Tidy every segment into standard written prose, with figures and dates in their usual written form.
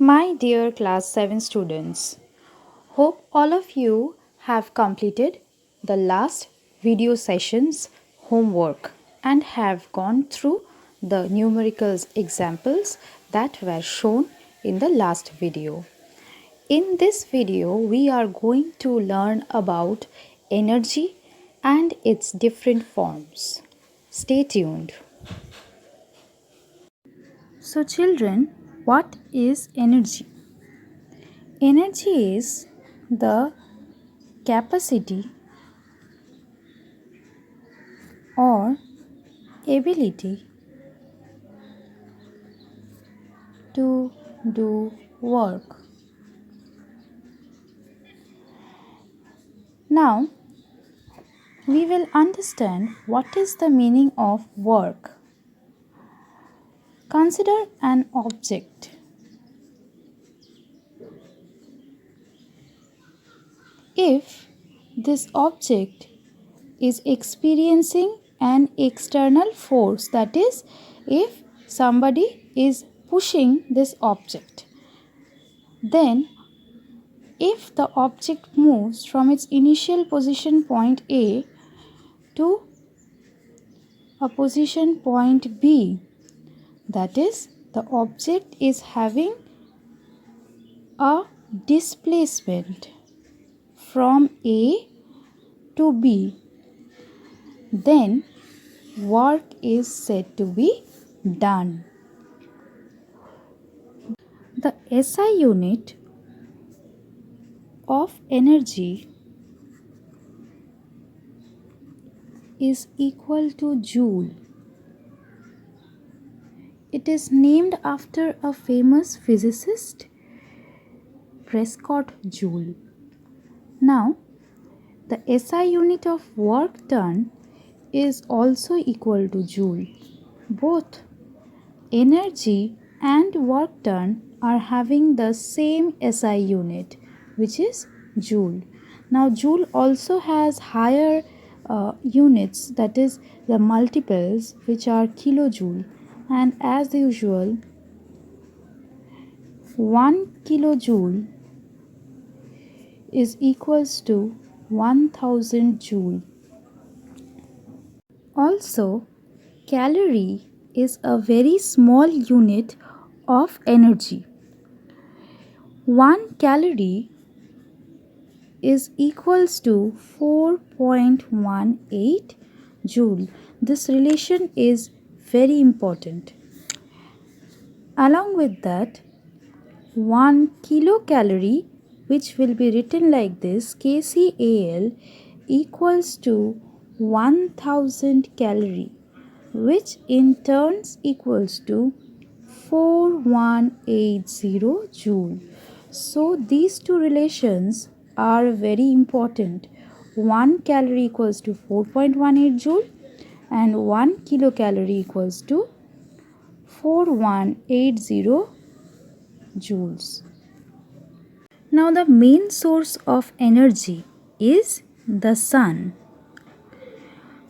My dear class 7 students, hope all of you have completed the last video session's homework and have gone through the numericals examples that were shown in the last video. In this video, we are going to learn about energy and its different forms. Stay tuned. So children, what is energy? Energy is the capacity or ability to do work. Now, we will understand what is the meaning of work. Consider an object. If this object is experiencing an external force, that is, if somebody is pushing this object, then if the object moves from its initial position point A to a position point B, that is, the object is having a displacement from A to B, then work is said to be done. The SI unit of energy is equal to joule. It is named after a famous physicist, Prescott Joule. Now, the SI unit of work done is also equal to joule. Both energy and work done are having the same SI unit, which is joule. Now, joule also has higher units, that is the multiples, which are kilojoule, and as usual 1 kilojoule is equals to 1000 joule. Also, calorie is a very small unit of energy. 1 calorie is equals to 4.18 joule. This relation is very important. Along with that, 1 kilocalorie, which will be written like this, kcal, equals to 1000 calorie, which in turns equals to 4180 joule. So these two relations are very important. 1 calorie equals to 4.18 joule and 1 kilocalorie equals to 4180 joules. Now the main source of energy is the sun.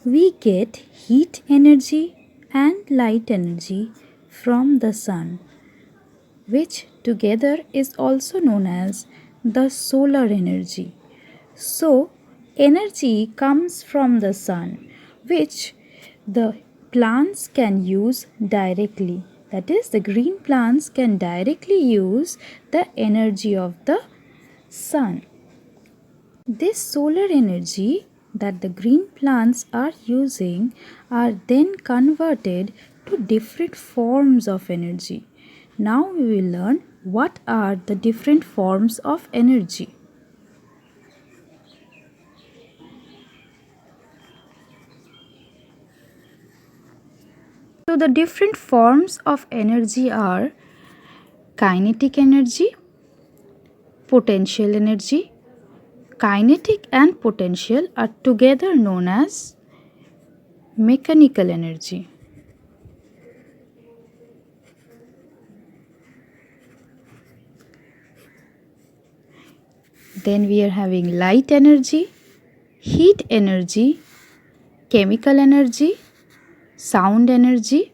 We get heat energy and light energy from the sun, which together is also known as the solar energy. So, energy comes from the sun, which the plants can use directly. That is, the green plants can directly use the energy of the sun. This solar energy that the green plants are using are then converted to different forms of energy. Now we will learn what are the different forms of energy. So the different forms of energy are kinetic energy, potential energy. Kinetic and potential are together known as mechanical energy. Then we are having light energy, heat energy, chemical energy, sound energy.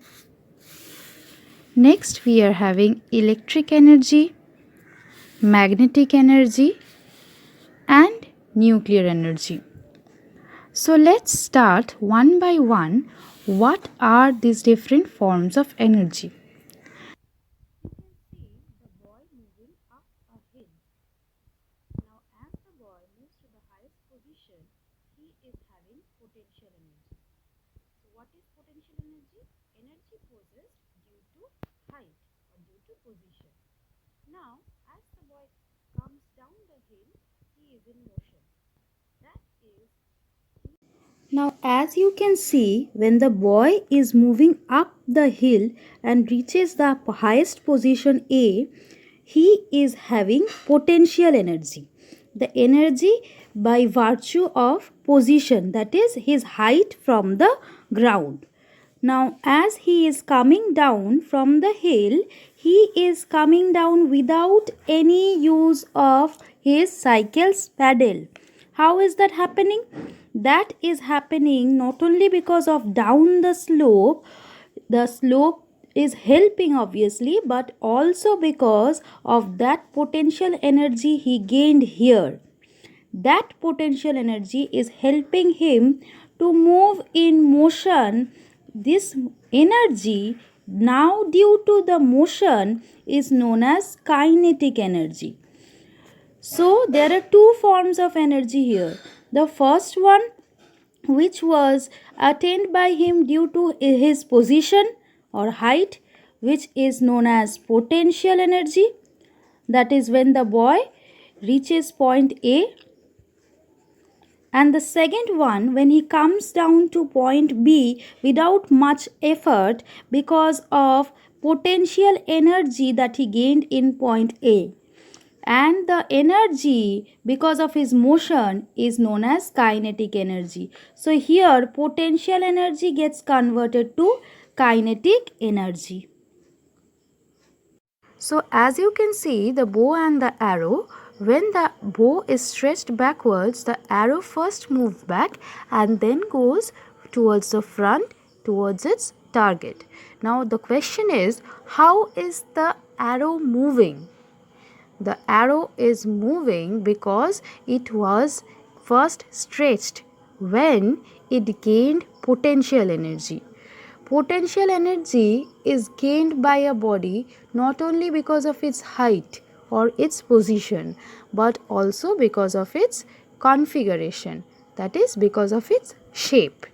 Next we are having electric energy, magnetic energy, and nuclear energy. So let's start one by one. What are these different forms of energy? You can see the boy moving up a hill. Now, as the boy moves to the highest position, he is having potential energy. So, what is potential energy? Energy possessed due to height or due to position. Now, as the boy comes down the hill, he is in motion. That is. Now, as you can see, when the boy is moving up the hill and reaches the highest position A, he is having potential energy. The energy by virtue of position, that is his height from the ground. Now, as he is coming down from the hill, he is coming down without any use of his cycle's pedal. How is that happening? That is happening not only because of down the slope is helping obviously, but also because of that potential energy he gained here. That potential energy is helping him to move in motion. This energy, now due to the motion, is known as kinetic energy. So there are two forms of energy here. The first one, which was attained by him due to his position or height, which is known as potential energy. That is when the boy reaches point A. And the second one, when he comes down to point B without much effort because of potential energy that he gained in point A. And the energy because of his motion is known as kinetic energy. So here potential energy gets converted to kinetic energy. So as you can see, the bow and the arrow, when the bow is stretched backwards, the arrow first moves back and then goes towards the front, towards its target. Now the question is, how is the arrow moving? The arrow is moving because it was first stretched when it gained potential energy. Potential energy is gained by a body not only because of its height or its position, but also because of its configuration, that is, because of its shape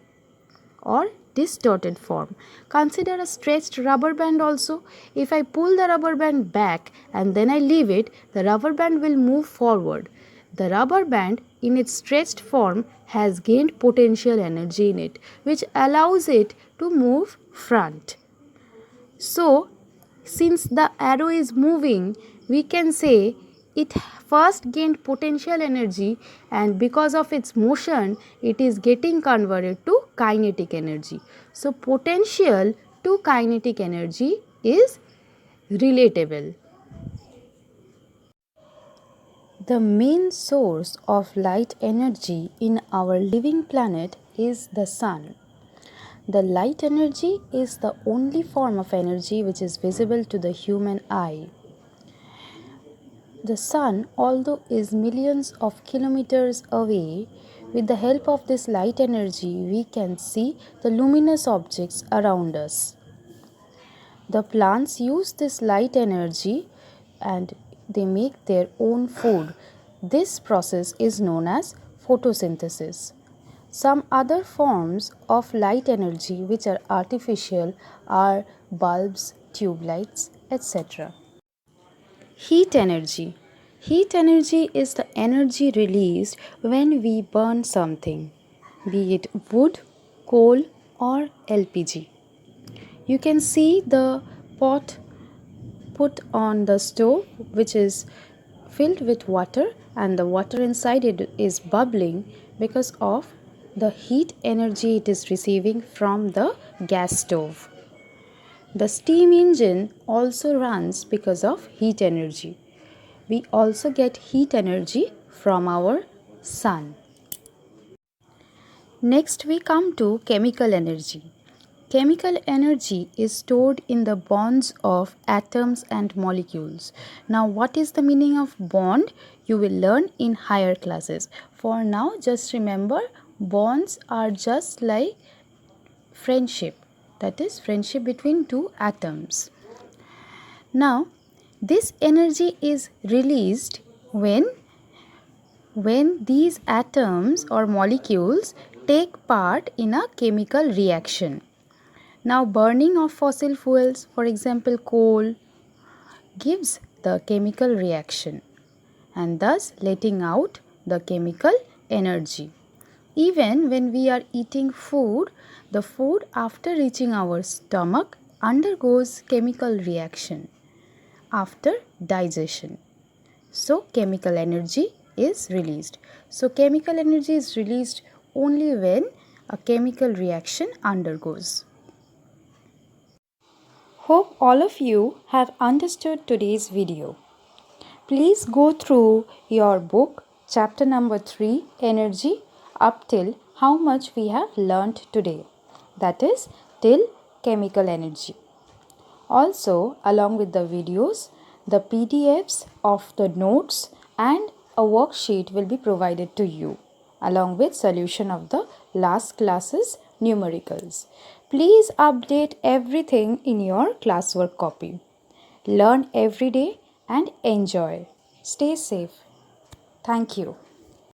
or distorted form. Consider a stretched rubber band also. If I pull the rubber band back and then I leave it, the rubber band will move forward. The rubber band in its stretched form has gained potential energy in it, which allows it to move front. So, since the arrow is moving, we can say it first gained potential energy, and because of its motion it is getting converted to kinetic energy. So potential to kinetic energy is relatable. The main source of light energy in our living planet is the sun. The light energy is the only form of energy which is visible to the human eye. The sun, although is millions of kilometers away, with the help of this light energy, we can see the luminous objects around us. The plants use this light energy and they make their own food. This process is known as photosynthesis. Some other forms of light energy which are artificial are bulbs, tube lights, etc. Heat energy. Heat energy is the energy released when we burn something, be it wood, coal, or LPG. You can see the pot put on the stove, which is filled with water, and the water inside it is bubbling because of the heat energy it is receiving from the gas stove. The steam engine also runs because of heat energy. We also get heat energy from our sun. Next we come to chemical energy. Chemical energy is stored in the bonds of atoms and molecules. Now, what is the meaning of bond? You will learn in higher classes. For now, just remember, bonds are just like friendship. That is friendship between two atoms. Now, this energy is released when these atoms or molecules take part in a chemical reaction. Now, burning of fossil fuels, for example coal, gives the chemical reaction and thus letting out the chemical energy. Even when we are eating food, the food after reaching our stomach undergoes chemical reaction after digestion. So, chemical energy is released. So, chemical energy is released only when a chemical reaction undergoes. Hope all of you have understood today's video. Please go through your book, chapter number 3, Energy, up till how much we have learnt today. That is, till chemical energy. Also, along with the videos, the PDFs of the notes and a worksheet will be provided to you, along with solution of the last class's numericals. Please update everything in your classwork copy. Learn every day and enjoy. Stay safe. Thank you.